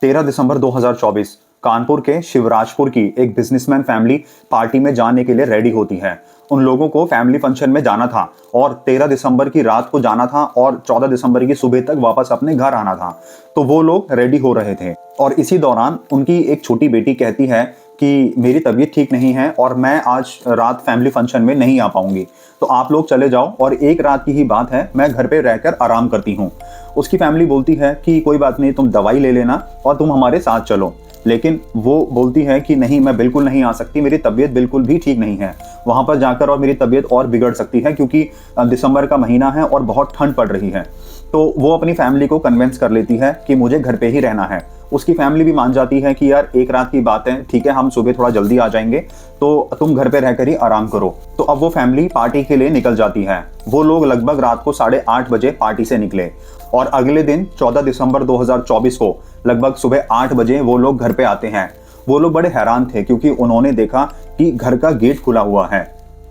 13 दिसंबर 2024 कानपुर के शिवराजपुर की एक बिजनेसमैन फैमिली पार्टी में जाने के लिए रेडी होती है। उन लोगों को फैमिली फंक्शन में जाना था और 13 दिसंबर की रात को जाना था और 14 दिसंबर की सुबह तक वापस अपने घर आना था। तो वो लोग रेडी हो रहे थे और इसी दौरान उनकी एक छोटी बेटी कहती है कि मेरी तबीयत ठीक नहीं है और मैं आज रात फैमिली फंक्शन में नहीं आ पाऊंगी, तो आप लोग चले जाओ और एक रात की ही बात है, मैं घर पे रहकर आराम करती हूँ। उसकी फैमिली बोलती है कि कोई बात नहीं, तुम दवाई ले लेना और तुम हमारे साथ चलो। लेकिन वो बोलती है कि नहीं, मैं बिल्कुल नहीं आ सकती, मेरी तबीयत बिल्कुल भी ठीक नहीं है। वहाँ पर जाकर और मेरी तबीयत और बिगड़ सकती है क्योंकि दिसंबर का महीना है और बहुत ठंड पड़ रही है। तो वो अपनी फैमिली को कन्विंस कर लेती है कि मुझे घर पे ही रहना है। उसकी फैमिली भी मान जाती है कि यार एक रात की बात है, ठीक है, हम सुबह थोड़ा जल्दी आ जाएंगे, तो तुम घर पे रहकर ही आराम करो। तो अब वो फैमिली पार्टी के लिए निकल जाती है। वो लोग लगभग रात को 8:30 बजे पार्टी से निकले और अगले दिन 14 दिसंबर 2024 को लगभग सुबह 8 बजे वो लोग घर पे आते हैं। वो लोग बड़े हैरान थे क्योंकि उन्होंने देखा कि घर का गेट खुला हुआ है।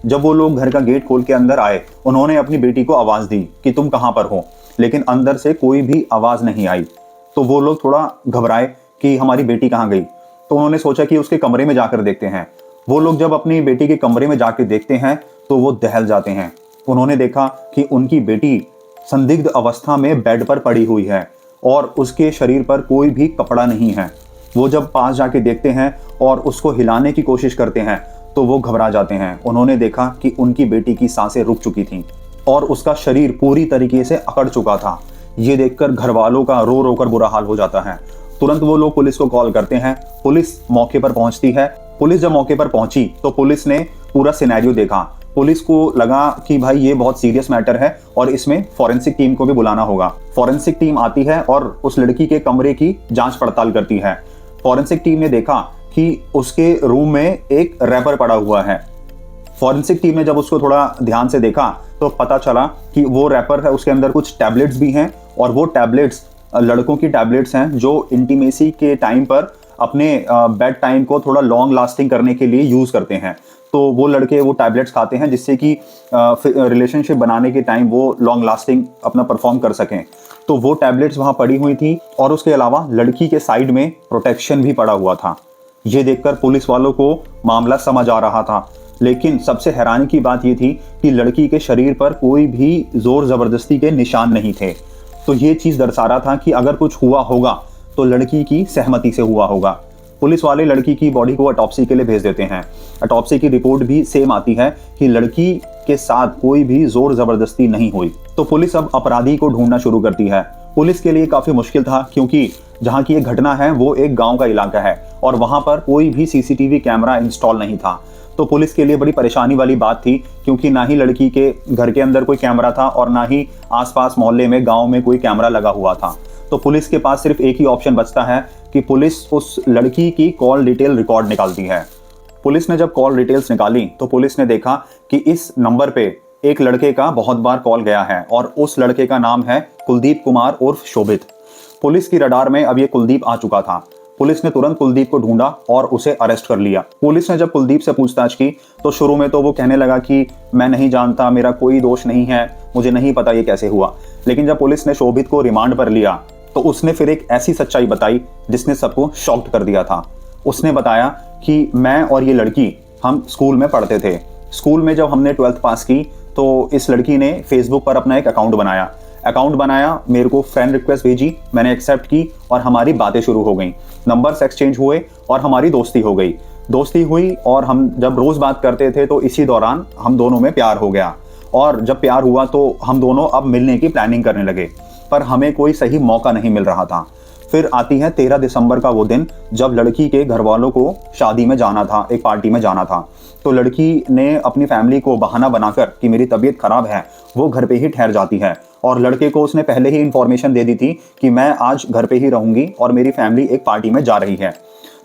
जब वो लोग घर का गेट खोल के अंदर आए, उन्होंने अपनी बेटी को आवाज दी कि तुम कहाँ पर हो, लेकिन अंदर से कोई भी आवाज नहीं आई। तो वो लोग थोड़ा घबराए कि हमारी बेटी कहाँ गई। तो उन्होंने सोचा कि उसके कमरे में जाकर देखते हैं। वो लोग जब अपनी बेटी के कमरे में जाकर देखते हैं तो वो दहल जाते हैं। उन्होंने देखा कि उनकी बेटी संदिग्ध अवस्था में बेड पर पड़ी हुई है और उसके शरीर पर कोई भी कपड़ा नहीं है। वो जब पास जाके देखते हैं और उसको हिलाने की कोशिश करते हैं तो वो घबरा जाते हैं। उन्होंने देखा कि उनकी बेटी की सांसें रुक चुकी थीं और उसका शरीर पूरी तरीके से अकड़ चुका था। ये देखकर घर वालों का रो रो कर बुरा हाल हो जाता है। तुरंत वो लोग पुलिस को कॉल करते हैं। पुलिस मौके पर पहुंचती है। पुलिस जब मौके पर पहुंची तो पुलिस ने पूरा सिनेरियो देखा। पुलिस को लगा कि भाई ये बहुत सीरियस मैटर है और इसमें फॉरेंसिक टीम को भी बुलाना होगा। फॉरेंसिक टीम आती है और उस लड़की के कमरे की जांच पड़ताल करती है। फॉरेंसिक टीम ने देखा कि उसके रूम में एक रैपर पड़ा हुआ है। फॉरेंसिक टीम ने जब उसको थोड़ा ध्यान से देखा तो पता चला कि वो रैपर है, उसके अंदर कुछ टैबलेट्स भी हैं और वो टैबलेट्स लड़कों की टैबलेट्स हैं जो इंटीमेसी के टाइम पर अपने बेड टाइम को थोड़ा लॉन्ग लास्टिंग करने के लिए यूज़ करते हैं। तो वो लड़के वो टैबलेट्स खाते हैं जिससे कि रिलेशनशिप बनाने के टाइम वो लॉन्ग लास्टिंग अपना परफॉर्म कर सकें। तो वो टैबलेट्स वहाँ पड़ी हुई थी और उसके अलावा लड़की के साइड में प्रोटेक्शन भी पड़ा हुआ था। ये देखकर पुलिस वालों को मामला समझ आ रहा था, लेकिन सबसे हैरानी की बात ये थी कि लड़की के शरीर पर कोई भी जोर जबरदस्ती के निशान नहीं थे। तो ये चीज़ दर्शा रहा था कि अगर कुछ हुआ होगा तो लड़की की सहमति से हुआ होगा। पुलिस वाले लड़की की बॉडी को ऑटोप्सी के लिए भेज देते हैं। ऑटोप्सी की रिपोर्ट भी सेम आती है कि लड़की के साथ कोई भी जोर जबरदस्ती नहीं हुई। तो पुलिस अब अपराधी को ढूंढना शुरू करती है। पुलिस के लिए काफ़ी मुश्किल था क्योंकि जहाँ की ये घटना है वो एक गाँव का इलाका है और वहाँ पर कोई भी CCTV कैमरा इंस्टॉल नहीं था। तो पुलिस के लिए बड़ी परेशानी वाली बात थी क्योंकि ना ही लड़की के घर के अंदर कोई कैमरा था और ना ही आसपास मोहल्ले में गांव में कोई कैमरा लगा हुआ था। तो पुलिस के पास सिर्फ एक ही ऑप्शन बचता है कि पुलिस उस लड़की की कॉल डिटेल रिकॉर्ड निकालती है। पुलिस ने जब कॉल डिटेल्स निकाली तो पुलिस ने देखा कि इस नंबर पे एक लड़के का बहुत बार कॉल गया है और उस लड़के का नाम है कुलदीप कुमार उर्फ शोभित। पुलिस की रडार में अब ये कुलदीप आ चुका था। पुलिस ने तुरंत कुलदीप को ढूंढा और उसे अरेस्ट कर लिया। पुलिस ने जब कुलदीप से पूछताछ की तो शुरू में तो वो कहने लगा कि मैं नहीं जानता, मेरा कोई दोष नहीं है, मुझे नहीं पता ये कैसे हुआ। लेकिन जब पुलिस ने शोभित को रिमांड पर लिया तो उसने फिर एक ऐसी सच्चाई बताई जिसने सबको शॉक्ड कर दिया था। उसने बताया कि मैं और ये लड़की हम स्कूल में पढ़ते थे। स्कूल में जब हमने 12th पास की तो इस लड़की ने फेसबुक पर अपना एक अकाउंट बनाया, मेरे को फ्रेंड रिक्वेस्ट भेजी, मैंने एक्सेप्ट की और हमारी बातें शुरू हो गई। नंबर्स एक्सचेंज हुए और हमारी दोस्ती हो गई। दोस्ती हुई और हम जब रोज़ बात करते थे तो इसी दौरान हम दोनों में प्यार हो गया और जब प्यार हुआ तो हम दोनों अब मिलने की प्लानिंग करने लगे, पर हमें कोई सही मौका नहीं मिल रहा था। फिर आती है 13 दिसंबर का वो दिन जब लड़की के घर वालों को शादी में जाना था, एक पार्टी में जाना था। तो लड़की ने अपनी फैमिली को बहाना बनाकर कि मेरी तबीयत खराब है, वो घर पे ही ठहर जाती है और लड़के को उसने पहले ही इन्फॉर्मेशन दे दी थी कि मैं आज घर पे ही रहूंगी और मेरी फैमिली एक पार्टी में जा रही है।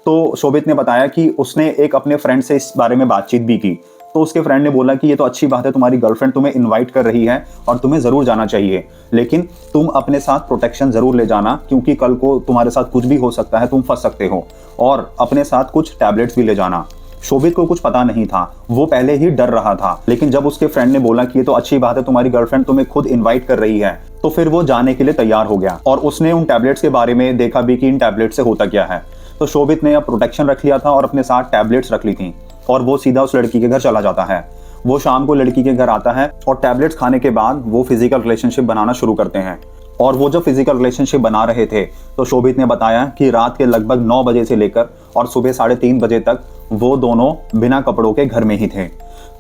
तो शोभित ने बताया कि उसने एक अपने फ्रेंड से इस बारे में बातचीत भी की। तो उसके फ्रेंड ने बोला कि ये तो अच्छी बात है, तुम्हारी गर्लफ्रेंड तुम्हें इनवाइट कर रही है और तुम्हें ज़रूर जाना चाहिए, लेकिन तुम अपने साथ प्रोटेक्शन ज़रूर ले जाना क्योंकि कल को तुम्हारे साथ कुछ भी हो सकता है, तुम फंस सकते हो, और अपने साथ कुछ टैबलेट्स भी ले जाना। शोभित को कुछ पता नहीं था, वो पहले ही डर रहा था, लेकिन जब उसके फ्रेंड ने बोला कि ये तो अच्छी बात है, तुम्हारी गर्लफ्रेंड तुम्हें खुद इनवाइट कर रही है, तो फिर वो जाने के लिए तैयार हो गया और उसने उन टैबलेट्स के बारे में देखा भी कि इन टैबलेट से होता क्या है। तो शोभित ने अब प्रोटेक्शन रख लिया था और अपने साथ टैबलेट्स रख ली थी और वो सीधा उस लड़की के घर चला जाता है। वो शाम को लड़की के घर आता है और टैबलेट्स खाने के बाद वो फिजिकल रिलेशनशिप बनाना शुरू करते हैं। और वो जब फिजिकल रिलेशनशिप बना रहे थे तो शोभित ने बताया कि रात के लगभग 9 बजे से लेकर और सुबह 3:30 बजे तक वो दोनों बिना कपड़ों के घर में ही थे।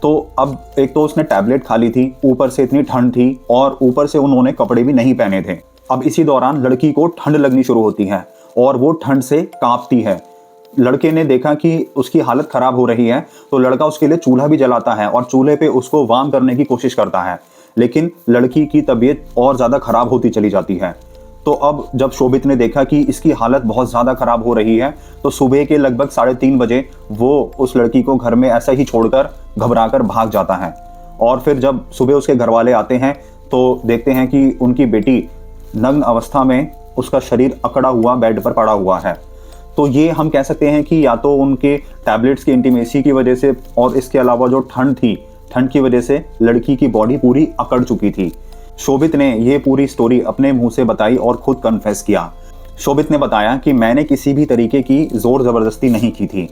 तो अब एक तो उसने टैबलेट खा ली थी, ऊपर से इतनी ठंड थी और ऊपर से उन्होंने कपड़े भी नहीं पहने थे। अब इसी दौरान लड़की को ठंड लगनी शुरू होती है और वो ठंड से कांपती है। लड़के ने देखा कि उसकी हालत खराब हो रही है तो लड़का उसके लिए चूल्हा भी जलाता है और चूल्हे पे उसको वार्म करने की कोशिश करता है, लेकिन लड़की की तबीयत और ज़्यादा खराब होती चली जाती है। तो अब जब शोभित ने देखा कि इसकी हालत बहुत ज़्यादा खराब हो रही है तो सुबह के लगभग 3:30 बजे वो उस लड़की को घर में ऐसा ही छोड़कर घबराकर भाग जाता है। और फिर जब सुबह उसके घर वाले आते हैं तो देखते हैं कि उनकी बेटी नग्न अवस्था में उसका शरीर अकड़ा हुआ बेड पर पड़ा हुआ है। तो ये हम कह सकते हैं कि या तो उनके टैबलेट्स की इंटीमेसी की वजह से और इसके अलावा जो ठंड थी, ठंड की वजह से लड़की की बॉडी पूरी अकड़ चुकी थी। शोभित ने ये पूरी स्टोरी अपने मुंह से बताई और खुद कन्फेस किया। शोभित ने बताया कि मैंने किसी भी तरीके की जोर जबरदस्ती नहीं की थी,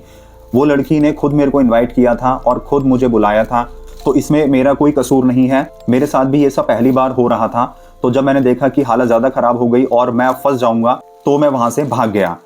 वो लड़की ने खुद मेरे को इनवाइट किया था और खुद मुझे बुलाया था, तो इसमें मेरा कोई कसूर नहीं है। मेरे साथ भी ये सब पहली बार हो रहा था, तो जब मैंने देखा कि हालत ज़्यादा खराब हो गई और मैं अब फंस जाऊंगा तो मैं वहाँ से भाग गया।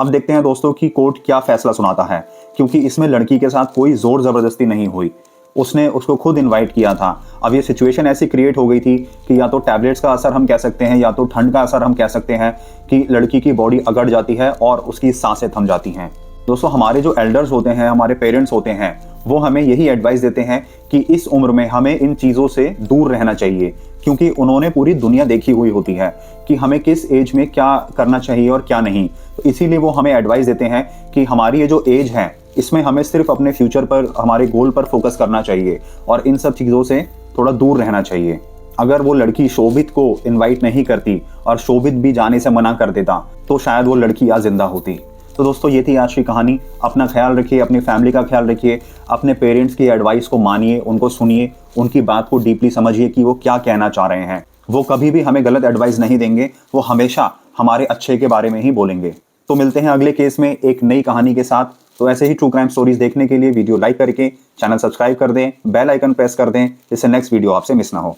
अब देखते हैं दोस्तों कि कोर्ट क्या फैसला सुनाता है, क्योंकि इसमें लड़की के साथ कोई जोर जबरदस्ती नहीं हुई, उसने उसको खुद इनवाइट किया था। अब ये सिचुएशन ऐसी क्रिएट हो गई थी कि या तो टैबलेट्स का असर हम कह सकते हैं या तो ठंड का असर हम कह सकते हैं कि लड़की की बॉडी अगड़ जाती है और उसकी सांसें थम जाती हैं। दोस्तों, हमारे जो एल्डर्स होते हैं, हमारे पेरेंट्स होते हैं, वो हमें यही एडवाइस देते हैं कि इस उम्र में हमें इन चीज़ों से दूर रहना चाहिए, क्योंकि उन्होंने पूरी दुनिया देखी हुई होती है कि हमें किस एज में क्या करना चाहिए और क्या नहीं। तो इसीलिए वो हमें एडवाइस देते हैं कि हमारी ये जो एज है इसमें हमें सिर्फ अपने फ्यूचर पर, हमारे गोल पर फोकस करना चाहिए और इन सब चीज़ों से थोड़ा दूर रहना चाहिए। अगर वो लड़की शोभित को इनवाइट नहीं करती और शोभित भी जाने से मना कर देता तो शायद वो लड़की आज जिंदा होती। तो दोस्तों, ये थी आज की कहानी। अपना ख्याल रखिए, अपनी फैमिली का ख्याल रखिए, अपने पेरेंट्स की एडवाइस को मानिए, उनको सुनिए, उनकी बात को डीपली समझिए कि वो क्या कहना चाह रहे हैं। वो कभी भी हमें गलत एडवाइस नहीं देंगे, वो हमेशा हमारे अच्छे के बारे में ही बोलेंगे। तो मिलते हैं अगले केस में एक नई कहानी के साथ। तो ऐसे ही ट्रू क्राइम स्टोरीज देखने के लिए वीडियो लाइक करके चैनल सब्सक्राइब कर दें, बेल आइकन प्रेस कर दें, जिससे नेक्स्ट वीडियो आपसे मिस ना हो।